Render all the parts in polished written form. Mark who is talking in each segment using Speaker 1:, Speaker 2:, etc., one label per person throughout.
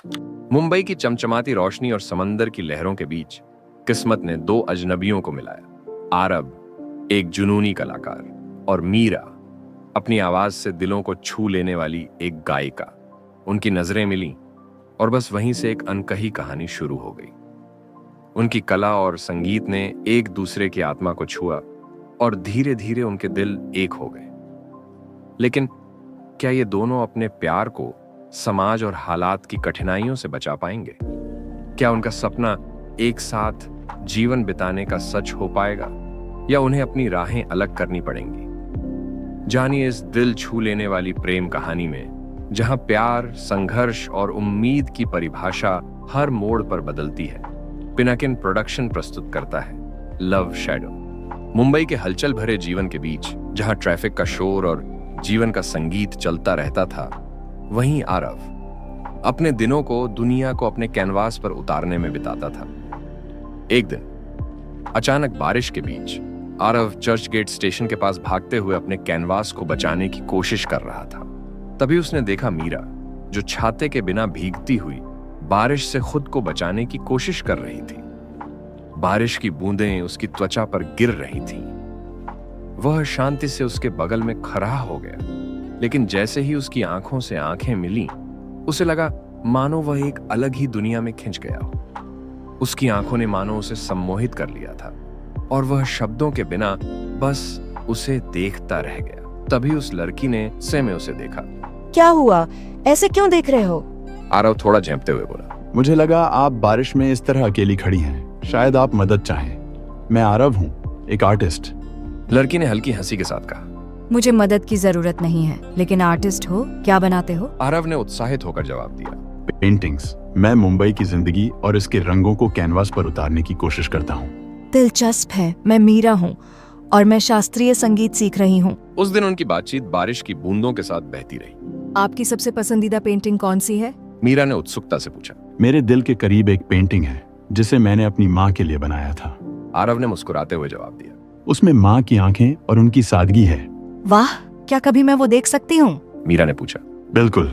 Speaker 1: मुंबई की चमचमाती रोशनी और समंदर की लहरों के बीच किस्मत ने दो अजनबियों को मिलाया। आरब, एक जुनूनी कलाकार, और मीरा, अपनी आवाज से दिलों को छू लेने वाली एक गायिका। उनकी नजरें मिलीं और बस वहीं से एक अनकही कहानी शुरू हो गई। उनकी कला और संगीत ने एक दूसरे की आत्मा को छुआ और धीरे धीरे उनके दिल एक हो गए। लेकिन क्या ये दोनों अपने प्यार को समाज और हालात की कठिनाइयों से बचा पाएंगे? क्या उनका सपना एक साथ जीवन बिताने का सच हो पाएगा, या उन्हें अपनी राहें अलग करनी पड़ेंगी? जानिए इस दिल छू लेने वाली प्रेम कहानी में, जहां प्यार, संघर्ष और उम्मीद की परिभाषा हर मोड़ पर बदलती है। पिनाकिन प्रोडक्शन प्रस्तुत करता है लव शैडो। मुंबई के हलचल भरे जीवन के बीच, जहां ट्रैफिक का शोर और जीवन का संगीत चलता रहता था, वहीं आरव अपने दिनों को दुनिया को अपने कैनवास पर उतारने में बिताता था। एक दिन अचानक बारिश के बीच आरव चर्च गेट स्टेशन के पास भागते हुए अपने कैनवास को बचाने की कोशिश कर रहा था। तभी उसने देखा मीरा, जो छाते के बिना भीगती हुई बारिश से खुद को बचाने की कोशिश कर रही थी। बारिश की बूंदें उसकी त्वचा पर गिर रही थीं। वह शांति से उसके बगल में खड़ा हो गया, लेकिन जैसे ही उसकी आंखों से आंखें मिली, उसे लगा मानो वह एक अलग ही दुनिया में खिंच गया हो। उसकी आंखों ने मानो उसे सम्मोहित कर लिया था और वह शब्दों के बिना बस उसे देखता रह गया। तभी उस लड़की ने से में उसे देखा।
Speaker 2: क्या हुआ? ऐसे क्यों देख रहे हो?
Speaker 1: आरव थोड़ा झेंपते हुए बोला,
Speaker 3: मुझे लगा आप बारिश में इस तरह अकेली खड़ी हैं। शायद आप मदद चाहें। मैं आरव हूँ, एक आर्टिस्ट।
Speaker 1: लड़की ने हल्की हंसी के साथ कहा।
Speaker 2: मुझे मदद की जरूरत नहीं है, लेकिन आर्टिस्ट हो, क्या बनाते हो?
Speaker 1: आरव ने उत्साहित होकर जवाब दिया,
Speaker 3: पेंटिंग्स। मैं मुंबई की जिंदगी और इसके रंगों को कैनवास पर उतारने की कोशिश करता हूँ।
Speaker 2: दिलचस्प है। मैं मीरा हूँ और मैं शास्त्रीय संगीत सीख रही हूँ।
Speaker 1: उस दिन उनकी बातचीत बारिश की बूंदों के साथ बहती रही।
Speaker 2: आपकी सबसे पसंदीदा पेंटिंग कौन सी है?
Speaker 1: मीरा ने उत्सुकता से पूछा।
Speaker 3: मेरे दिल के करीब एक पेंटिंग है जिसे मैंने अपनी माँ के लिए बनाया था।
Speaker 1: आरव ने मुस्कुराते हुए जवाब दिया।
Speaker 3: उसमें माँ की आंखें और उनकी सादगी है।
Speaker 2: वाह, क्या कभी मैं वो देख सकती हूँ?
Speaker 1: मीरा ने पूछा।
Speaker 3: बिल्कुल,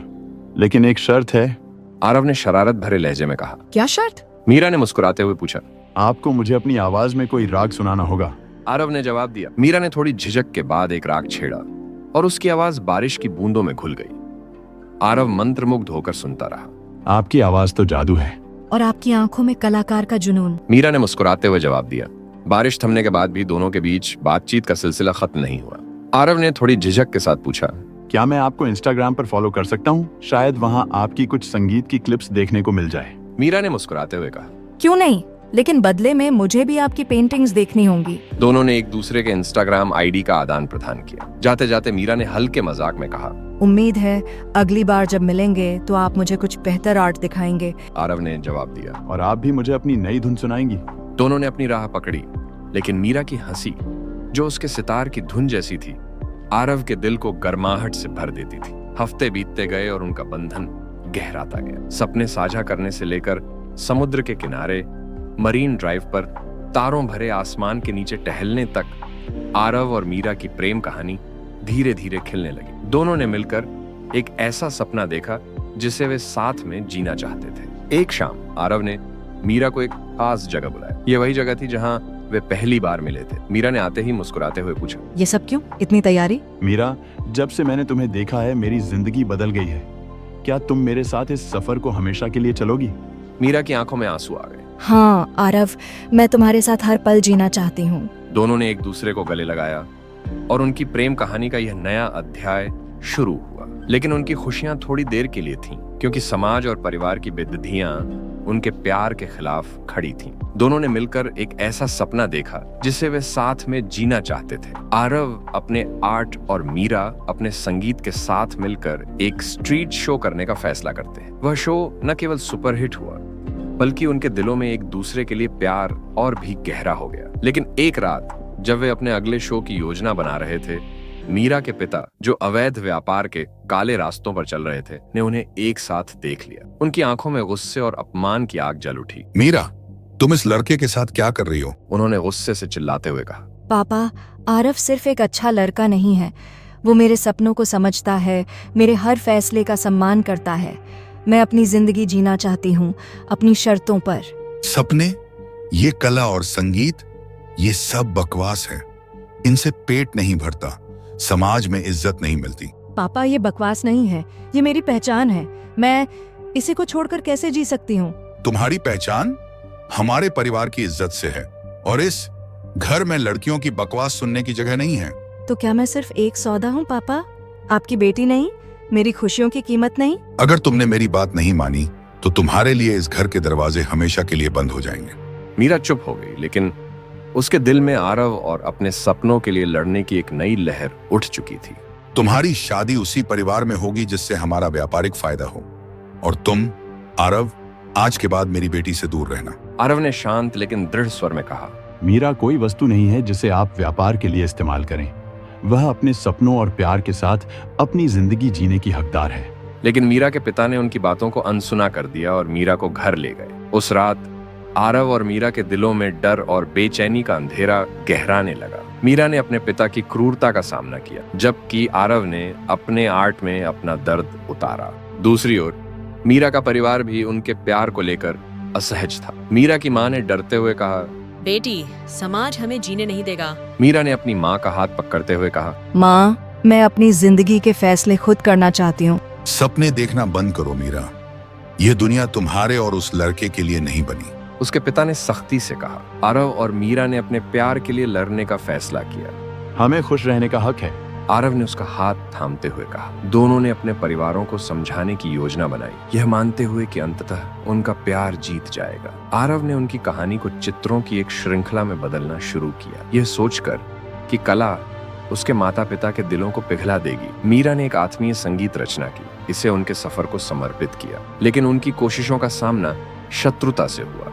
Speaker 3: लेकिन एक शर्त है।
Speaker 1: आरव ने शरारत भरे लहजे में कहा।
Speaker 2: क्या शर्त?
Speaker 1: मीरा ने मुस्कुराते हुए पूछा।
Speaker 3: आपको मुझे अपनी आवाज में कोई राग सुनाना होगा।
Speaker 1: आरव ने जवाब दिया। मीरा ने थोड़ी झिझक के बाद एक राग छेड़ा और उसकी आवाज बारिश की बूंदों में घुल गई। आरव मंत्रमुग्ध होकर सुनता रहा।
Speaker 3: आपकी आवाज तो जादू है।
Speaker 2: और आपकी आंखों में कलाकार का जुनून।
Speaker 1: मीरा ने मुस्कुराते हुए जवाब दिया। बारिश थमने के बाद भी दोनों के बीच बातचीत का सिलसिला खत्म नहीं हुआ। आरव ने थोड़ी झिझक के साथ पूछा,
Speaker 3: क्या मैं आपको इंस्टाग्राम पर फॉलो कर सकता हूँ? शायद वहाँ आपकी कुछ संगीत की क्लिप्स देखने को मिल जाए।
Speaker 1: मीरा ने मुस्कुराते हुए कहा।
Speaker 2: क्यों नहीं, लेकिन बदले में मुझे भी आपकी पेंटिंग्स देखनी होंगी।
Speaker 1: दोनों ने एक दूसरे के इंस्टाग्राम आईडी का आदान प्रदान किया। जाते जाते मीरा ने हल्के मजाक में कहा,
Speaker 2: उम्मीद है अगली बार जब मिलेंगे तो आप मुझे कुछ बेहतर आर्ट दिखाएंगे।
Speaker 1: आरव ने जवाब दिया।
Speaker 3: और आप भी मुझे अपनी नई धुन सुनाएंगी।
Speaker 1: दोनों ने अपनी राह पकड़ी, लेकिन मीरा की हंसी, जो उसके सितार की धुन जैसी थी, आरव के दिल को गर्माहट से भर देती थी। हफ्ते बीतते गए और उनका बंधन गहराता गया। सपने साझा करने से लेकर समुद्र के किनारे, मरीन ड्राइव पर, तारों भरे आसमान के नीचे टहलने तक, आरव और मीरा की प्रेम कहानी धीरे धीरे खिलने लगी। दोनों ने मिलकर एक ऐसा सपना देखा जिसे वे साथ में जीना चाहते थे। एक शाम आरव ने मीरा को एक खास जगह बुलाया। ये वही जगह थी जहां वे पहली बार मिले थे। मीरा ने आते ही मुस्कुराते हुए पूछा,
Speaker 2: ये सब क्यों? इतनी तैयारी?
Speaker 3: मीरा, जब से मैंने तुम्हें देखा है मेरी जिंदगी बदल गई है। क्या तुम मेरे साथ इस सफर को हमेशा के लिए चलोगी?
Speaker 1: मीरा की आंखों में आंसू आ गए।
Speaker 2: हाँ आरव, मैं तुम्हारे साथ हर पल जीना चाहती हूँ।
Speaker 1: दोनों ने एक दूसरे को गले लगाया और उनकी प्रेम कहानी का यह नया अध्याय शुरू हुआ। लेकिन उनकी खुशियां थोड़ी देर के लिए थीं, क्योंकि समाज और परिवार की बेदर्दियां उनके प्यार के खिलाफ खड़ी थीं। दोनों ने मिलकर एक ऐसा सपना देखा जिसे वे साथ में जीना चाहते थे। आरव अपने आर्ट और मीरा अपने संगीत के साथ मिलकर एक स्ट्रीट शो करने का फैसला करते हैं। वह शो न केवल सुपरहिट हुआ, बल्कि उनके दिलों में एक दूसरे के लिए प्यार और भी गहरा हो गया। लेकिन एक रात जब वे अपने अगले शो की योजना बना रहे थे, मीरा के पिता, जो अवैध व्यापार के काले रास्तों पर चल रहे थे, ने उन्हें एक साथ देख लिया। उनकी आंखों में गुस्से और अपमान की आग जल उठी।
Speaker 4: मीरा, तुम इस लड़के के साथ क्या कर रही हो?
Speaker 1: उन्होंने गुस्से से चिल्लाते हुए कहा।
Speaker 2: पापा, आरव सिर्फ एक अच्छा लड़का नहीं है, वो मेरे सपनों को समझता है, मेरे हर फैसले का सम्मान करता है। मैं अपनी जिंदगी जीना चाहती हूँ, अपनी शर्तों पर।
Speaker 4: सपने, ये कला और संगीत, ये सब बकवास है। इनसे पेट नहीं भरता, समाज में इज्जत नहीं मिलती।
Speaker 2: पापा, ये बकवास नहीं है, ये मेरी पहचान है। मैं इसी को छोड़कर कैसे जी सकती हूँ?
Speaker 4: तुम्हारी पहचान हमारे परिवार की इज्जत से है, और इस घर में लड़कियों की बकवास सुनने की जगह नहीं है।
Speaker 2: तो क्या मैं सिर्फ एक सौदा हूँ पापा? आपकी बेटी नहीं? मेरी खुशियों की कीमत नहीं?
Speaker 4: अगर तुमने मेरी बात नहीं मानी तो तुम्हारे लिए इस घर के दरवाजे हमेशा के लिए बंद हो जाएंगे।
Speaker 1: मीरा चुप हो गई, लेकिन उसके दिल में आरव और अपने सपनों के लिए लड़ने की एक नई लहर उठ चुकी थी।
Speaker 4: तुम्हारी शादी उसी परिवार में होगी जिससे हमारा व्यापारिक फायदा हो, और तुम आरव आज के बाद मेरी बेटी से दूर रहना।
Speaker 1: आरव ने शांत लेकिन दृढ़ स्वर में कहा,
Speaker 3: मीरा कोई वस्तु नहीं है जिसे आप व्यापार के लिए इस्तेमाल करें। वह अपने सपनों और प्यार के साथ अपनी जिंदगी जीने की हकदार है।
Speaker 1: लेकिन मीरा के पिता ने उनकी बातों को अनसुना कर दिया और मीरा को घर ले गए। उस रात आरव और मीरा के दिलों में डर और बेचैनी का अंधेरा गहराने लगा। मीरा ने अपने पिता की क्रूरता का सामना किया, जबकि आरव ने अपने आर्ट में अपना दर्द उतारा। दूसरी ओर मीरा का परिवार भी उनके प्यार को लेकर असहज था। मीरा की मां ने डरते हुए कहा,
Speaker 5: बेटी, समाज हमें जीने नहीं देगा।
Speaker 1: मीरा ने अपनी मां का हाथ पकड़ते हुए कहा,
Speaker 2: माँ, मैं अपनी जिंदगी के फैसले खुद करना चाहती हूँ।
Speaker 4: सपने देखना बंद करो मीरा, यह दुनिया तुम्हारे और उस लड़के के लिए नहीं बनी।
Speaker 1: उसके पिता ने सख्ती से कहा। आरव और मीरा ने अपने प्यार के लिए लड़ने का फैसला किया।
Speaker 3: हमें खुश रहने का हक है।
Speaker 1: आरव ने उसका हाथ थामते हुए कहा। दोनों ने अपने परिवारों को समझाने की योजना बनाई, यह मानते हुए कि अंततः उनका प्यार जीत जाएगा। आरव ने उनकी कहानी को चित्रों की एक श्रृंखला में बदलना शुरू किया, यह सोचकर कि कला उसके माता पिता के दिलों को पिघला देगी। मीरा ने एक आत्मीय संगीत रचना की, इसे उनके सफर को समर्पित किया, लेकिन उनकी कोशिशों का सामना शत्रुता से हुआ।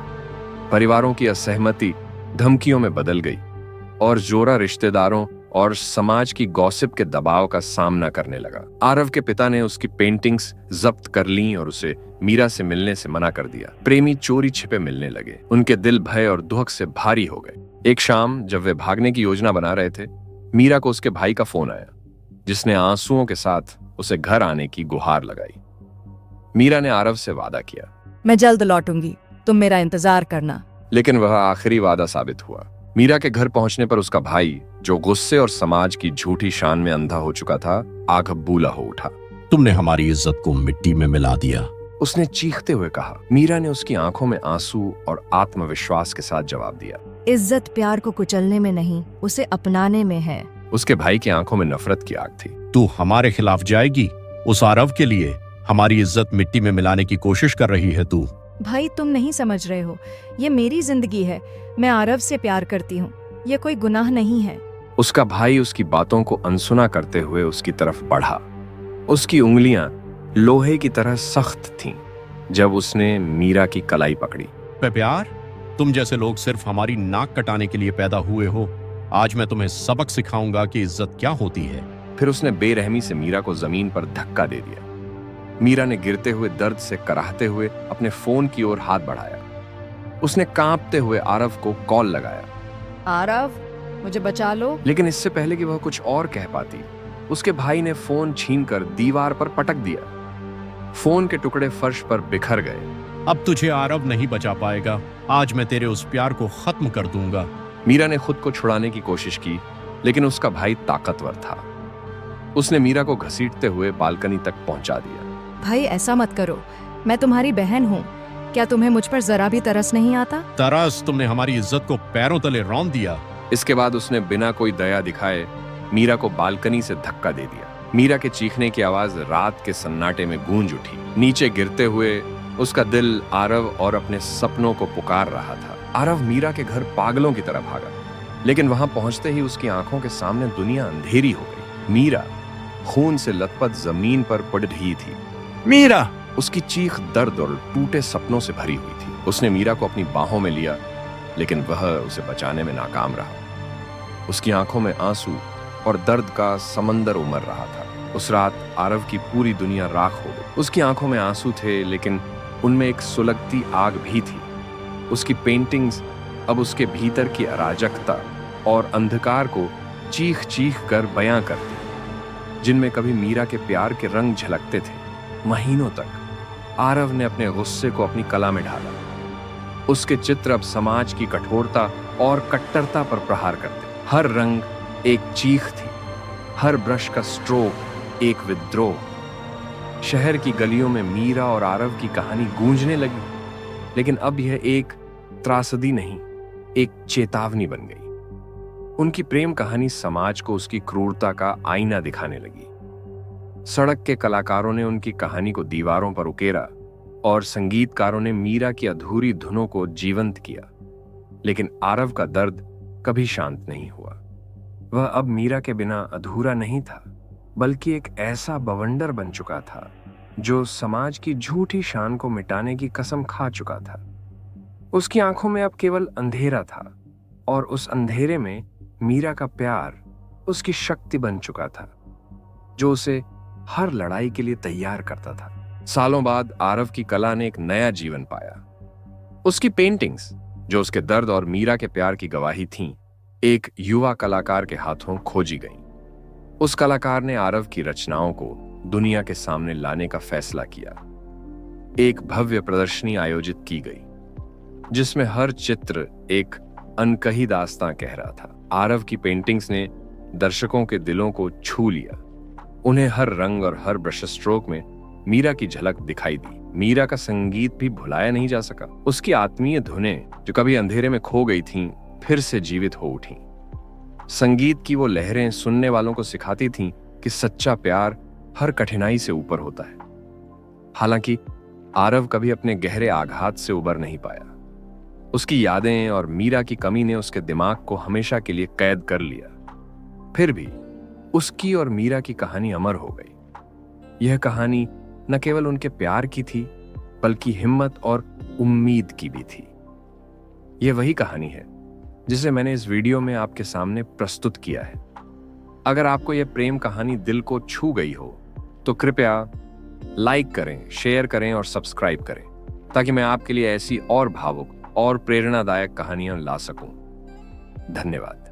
Speaker 1: परिवारों की असहमति धमकियों में बदल गई और जोरा रिश्तेदारों और समाज की गॉसिप के दबाव का सामना करने लगा। आरव के पिता ने उसकी पेंटिंग्स जब्त कर लीं और उसे मीरा से मिलने से मना कर दिया। प्रेमी चोरी छिपे मिलने लगे। उनके दिल भय और दुख से भारी हो गए। एक शाम जब वे भागने की योजना बना रहे थे, मीरा को उसके भाई का फोन आया, जिसने आंसुओं के साथ उसे घर आने की गुहार लगाई। मीरा ने आरव से वादा किया,
Speaker 2: मैं जल्द लौटूंगी, तुम मेरा इंतजार करना।
Speaker 1: लेकिन वह आखिरी वादा साबित हुआ। मीरा के घर पहुंचने पर उसका भाई, जो गुस्से और समाज की झूठी शान में अंधा हो चुका था, आग बूला हो उठा।
Speaker 6: तुमने हमारी इज्जत को मिट्टी में मिला दिया,
Speaker 1: उसने चीखते हुए कहा। मीरा ने उसकी आंखों में आंसू और आत्मविश्वास के साथ जवाब दिया,
Speaker 2: इज्जत प्यार को कुचलने में नहीं, उसे अपनाने में है।
Speaker 1: उसके भाई की आंखों में नफरत की आग थी।
Speaker 6: तू हमारे खिलाफ जाएगी? उस आरव के लिए हमारी इज्जत मिट्टी में मिलाने की कोशिश कर रही है तू।
Speaker 2: भाई, तुम नहीं समझ रहे हो, ये मेरी जिंदगी है। मैं आरव से प्यार करती हूँ, ये कोई गुनाह नहीं है।
Speaker 1: उसका भाई उसकी बातों को अनसुना करते हुए उसकी तरफ बढ़ा। उसकी उंगलियां लोहे की तरह सख्त थीं जब उसने मीरा की कलाई पकड़ी।
Speaker 6: प्यार, तुम जैसे लोग सिर्फ हमारी नाक कटाने के लिए पैदा हुए हो। आज मैं तुम्हें सबक सिखाऊंगा कि इज्जत क्या होती है।
Speaker 1: फिर उसने बेरहमी से मीरा को जमीन पर धक्का दे दिया। मीरा ने गिरते हुए दर्द से कराहते हुए अपने फोन की ओर हाथ बढ़ाया। उसने कांपते हुए आरव को कॉल लगाया।
Speaker 2: आरव, मुझे बचा लो।
Speaker 1: लेकिन इससे पहले कि वह कुछ और कह पाती, उसके भाई ने फोन छीनकर दीवार पर पटक दिया। फोन के टुकड़े फर्श पर बिखर गए।
Speaker 6: अब तुझे आरव नहीं बचा पाएगा। आज मैं तेरे उस प्यार को खत्म कर दूंगा।
Speaker 1: मीरा ने खुद को छुड़ाने की कोशिश की, लेकिन उसका भाई ताकतवर था। उसने मीरा को घसीटते हुए बालकनी तक पहुंचा दिया।
Speaker 2: भाई, ऐसा मत करो, मैं तुम्हारी बहन हूँ। क्या तुम्हें मुझ पर जरा भी तरस नहीं आता?
Speaker 6: तरस? तुमने हमारी इज्जत को पैरों तले रौंद दिया।
Speaker 1: इसके बाद उसने बिना कोई दया दिखाए मीरा को बालकनी से धक्का दे दिया। मीरा के चीखने की आवाज रात के सन्नाटे में गूंज उठी। नीचे गिरते हुए उसका दिल आरव और अपने सपनों को पुकार रहा था। आरव मीरा के घर पागलों की तरह भागा, लेकिन वहां पहुंचते ही उसकी आंखों के सामने दुनिया अंधेरी हो गई। मीरा खून से लथपथ जमीन पर पड़ रही थी।
Speaker 3: मीरा!
Speaker 1: उसकी चीख दर्द और टूटे सपनों से भरी हुई थी। उसने मीरा को अपनी बाहों में लिया, लेकिन वह उसे बचाने में नाकाम रहा। उसकी आंखों में आंसू और दर्द का समंदर उमड़ रहा था। उस रात आरव की पूरी दुनिया राख हो गई। उसकी आंखों में आंसू थे, लेकिन उनमें एक सुलगती आग भी थी। उसकी पेंटिंग्स अब उसके भीतर की अराजकता और अंधकार को चीख चीख कर बयां करती, जिनमें कभी मीरा के प्यार के रंग झलकते थे। महीनों तक आरव ने अपने गुस्से को अपनी कला में ढाला। उसके चित्र अब समाज की कठोरता और कट्टरता पर प्रहार करते। हर रंग एक चीख थी, हर ब्रश का स्ट्रोक एक विद्रोह। शहर की गलियों में मीरा और आरव की कहानी गूंजने लगी, लेकिन अब यह एक त्रासदी नहीं, एक चेतावनी बन गई। उनकी प्रेम कहानी समाज को उसकी क्रूरता का आईना दिखाने लगी। सड़क के कलाकारों ने उनकी कहानी को दीवारों पर उकेरा और संगीतकारों ने मीरा की अधूरी धुनों को जीवंत किया। लेकिन आरव का दर्द कभी शांत नहीं हुआ। वह अब मीरा के बिना अधूरा नहीं था, बल्कि एक ऐसा बवंडर बन चुका था जो समाज की झूठी शान को मिटाने की कसम खा चुका था। उसकी आंखों में अब केवल अंधेरा था, और उस अंधेरे में मीरा का प्यार उसकी शक्ति बन चुका था, जो उसे हर लड़ाई के लिए तैयार करता था। सालों बाद आरव की कला ने एक नया जीवन पाया। उसकी पेंटिंग्स, जो उसके दर्द और मीरा के प्यार की गवाही थीं, एक युवा कलाकार के हाथों खोजी गईं। उस कलाकार ने आरव की रचनाओं को दुनिया के सामने लाने का फैसला किया। एक भव्य प्रदर्शनी आयोजित की गई, जिसमें हर चित्र एक अनकही दास्तां कह रहा था। आरव की पेंटिंग्स ने दर्शकों के दिलों को छू लिया। उन्हें हर रंग और हर ब्रश स्ट्रोक में मीरा की झलक दिखाई दी। मीरा का संगीत भी भुलाया नहीं जा सका। उसकी आत्मीय धुनें, जो कभी अंधेरे में खो गई थीं, फिर से जीवित हो उठीं। संगीत की वो लहरें सुनने वालों को सिखाती थीं कि सच्चा प्यार हर कठिनाई से ऊपर होता है। हालांकि आरव कभी अपने गहरे आघात से उबर नहीं पाया। उसकी यादें और मीरा की कमी ने उसके दिमाग को हमेशा के लिए कैद कर लिया। फिर भी उसकी और मीरा की कहानी अमर हो गई। यह कहानी न केवल उनके प्यार की थी, बल्कि हिम्मत और उम्मीद की भी थी। यह वही कहानी है जिसे मैंने इस वीडियो में आपके सामने प्रस्तुत किया है। अगर आपको यह प्रेम कहानी दिल को छू गई हो, तो कृपया लाइक करें, शेयर करें और सब्सक्राइब करें, ताकि मैं आपके लिए ऐसी और भावुक और प्रेरणादायक कहानियां ला सकूं। धन्यवाद।